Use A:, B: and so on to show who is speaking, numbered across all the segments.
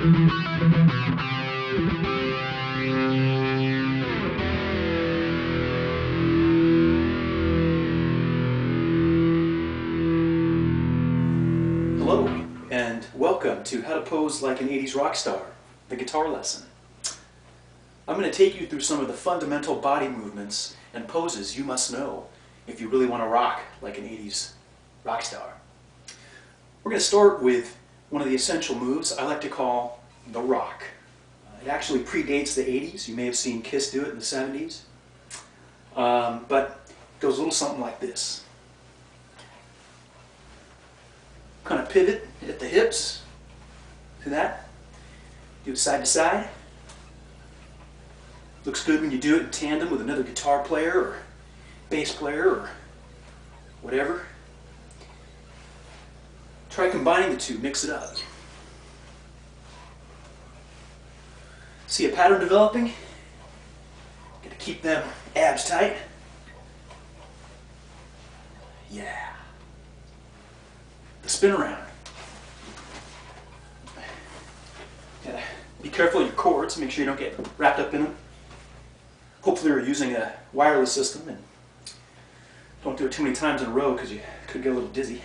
A: Hello, and welcome to How to Pose Like an 80s Rockstar, the guitar lesson. I'm going to take you through some of the fundamental body movements and poses you must know if you really want to rock like an 80s rock star. We're going to start with one of the essential moves I like to call the rock. It actually predates the 80s. You may have seen Kiss do it in the 70s. But it goes a little something like this. Kind of pivot at the hips. See that? Do it side to side. Looks good when you do it in tandem with another guitar player or bass player or whatever. Try combining the two, mix it up. See a pattern developing? Gotta keep them abs tight. Yeah. The spin around. Gotta be careful of your cords, make sure you don't get wrapped up in them. Hopefully you're using a wireless system and don't do it too many times in a row because you could get a little dizzy.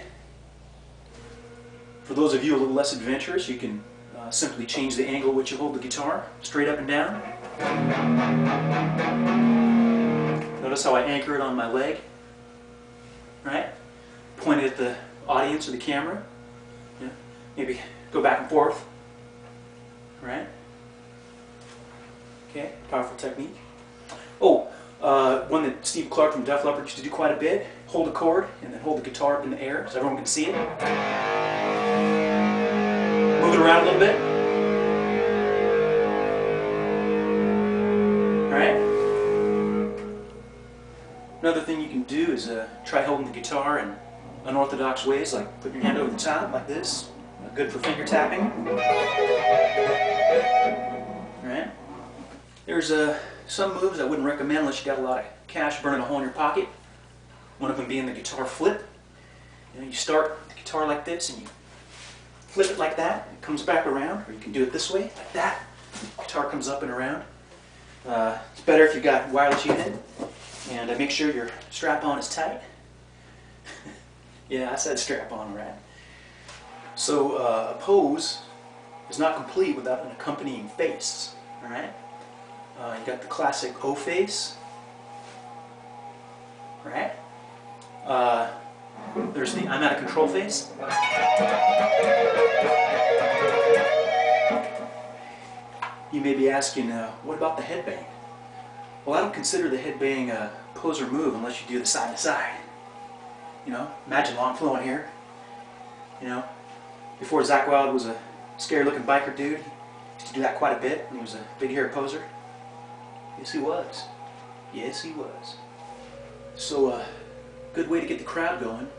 A: For those of you a little less adventurous, you can simply change the angle at which you hold the guitar, straight up and down. Notice how I anchor it on my leg, right? Point it at the audience or the camera. Yeah. Maybe go back and forth, right? Okay, powerful technique. Oh, one that Steve Clark from Def Leppard used to do quite a bit. Hold a chord and then hold the guitar up in the air so everyone can see it. Move it around a little bit. Alright? Another thing you can do is try holding the guitar in unorthodox ways, like putting your hand over the top like this. Good for finger tapping. Alright? There's some moves I wouldn't recommend unless you got a lot of cash burning a hole in your pocket. One of them being the guitar flip. You start the guitar like this and you flip it like that. It comes back around, or you can do it this way, like that. The guitar comes up and around. It's better if you've got wireless unit. And make sure your strap-on is tight. Yeah, I said strap-on, right? So a pose is not complete without an accompanying face. All right? You got the classic O face, right? There's the I'm out of control face. You may be asking, what about the headbang? Well, I don't consider the headbang a poser move unless you do the side to side. You know, imagine long flowing here. You know, before Zakk Wylde was a scary looking biker dude, he used to do that quite a bit when he was a big hair poser. Yes, he was. Yes, he was. So a good way to get the crowd going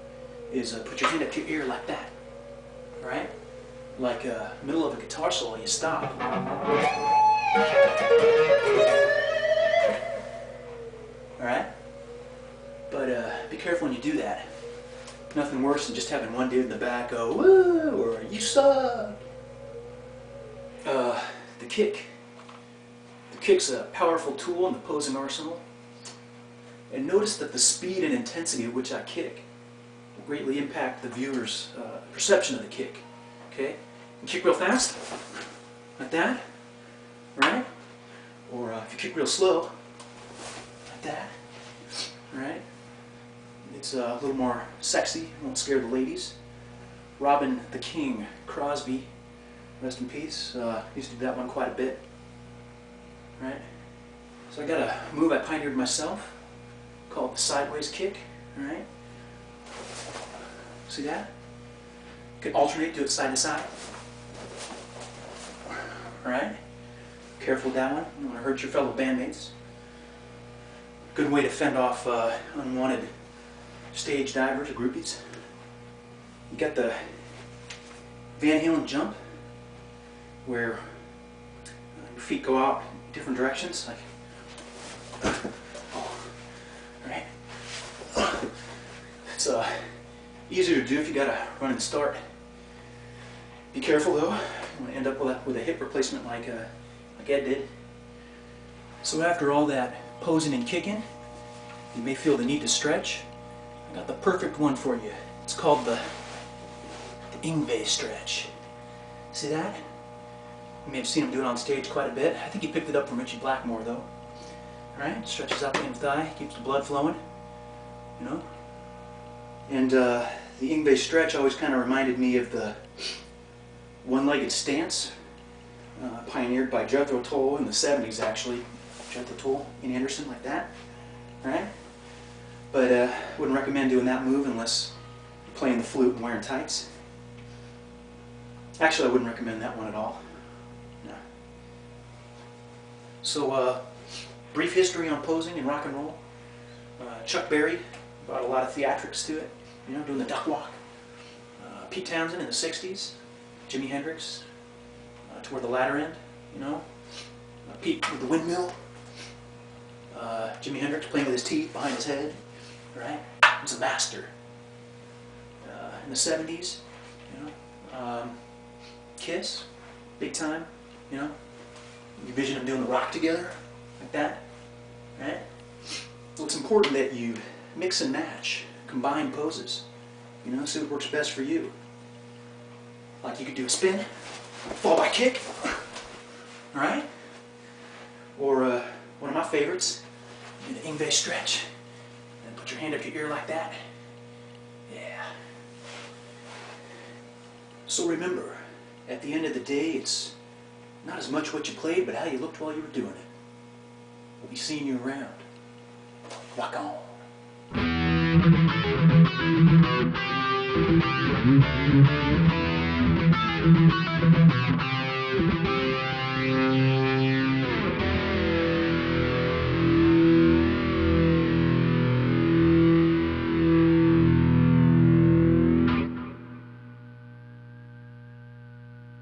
A: is put your hand up to your ear like that. Alright? Like middle of a guitar solo, you stop. Alright? But be careful when you do that. Nothing worse than just having one dude in the back go, woo, or you suck. The kick. The kick's a powerful tool in the posing arsenal. And notice that the speed and intensity at which I kick will greatly impact the viewer's perception of the kick. Okay? You kick real fast, like that, right? Or if you kick real slow, like that, right? It's a little more sexy, won't scare the ladies. Robin the King Crosby, rest in peace, used to do that one quite a bit. Right? So I got a move I pioneered myself called the sideways kick. Alright? See that? You can alternate, do it side to side. Alright? Careful with that one. You don't want to hurt your fellow bandmates. Good way to fend off unwanted stage divers or groupies. You got the Van Halen Jump, where your feet go out in different directions, like, right? It's easier to do if you got to run and start. Be careful though, don't want to end up with a hip replacement like Ed did. So after all that posing and kicking, you may feel the need to stretch. I got the perfect one for you. It's called the Yngwie stretch. See that? You may have seen him do it on stage quite a bit. I think he picked it up from Richie Blackmore though. Alright, stretches out the inner thigh, keeps the blood flowing, you know. And the Yngwie stretch always kind of reminded me of the one-legged stance, pioneered by Jethro Tull in the 70s actually. Jethro Tull, Ian Anderson, like that. Alright? But wouldn't recommend doing that move unless you're playing the flute and wearing tights. Actually, I wouldn't recommend that one at all. No. So, brief history on posing and rock and roll. Chuck Berry brought a lot of theatrics to it, you know, doing the duck walk. Pete Townsend in the 60s. Jimi Hendrix toward the latter end, you know. Pete with the windmill. Jimi Hendrix playing with his teeth behind his head. Right? He was a master. In the 70s, you know. Kiss, big time, you know. You envision them doing the rock together, like that. Right? Well, it's important that you mix and match, combine poses. You know, see what works best for you. Like you could do a spin, fall by kick, alright? Or one of my favorites, do the Yngwie stretch. And put your hand up your ear like that. Yeah. So remember, at the end of the day, it's not as much what you played, but how you looked while you were doing it. We'll be seeing you around. Rock on.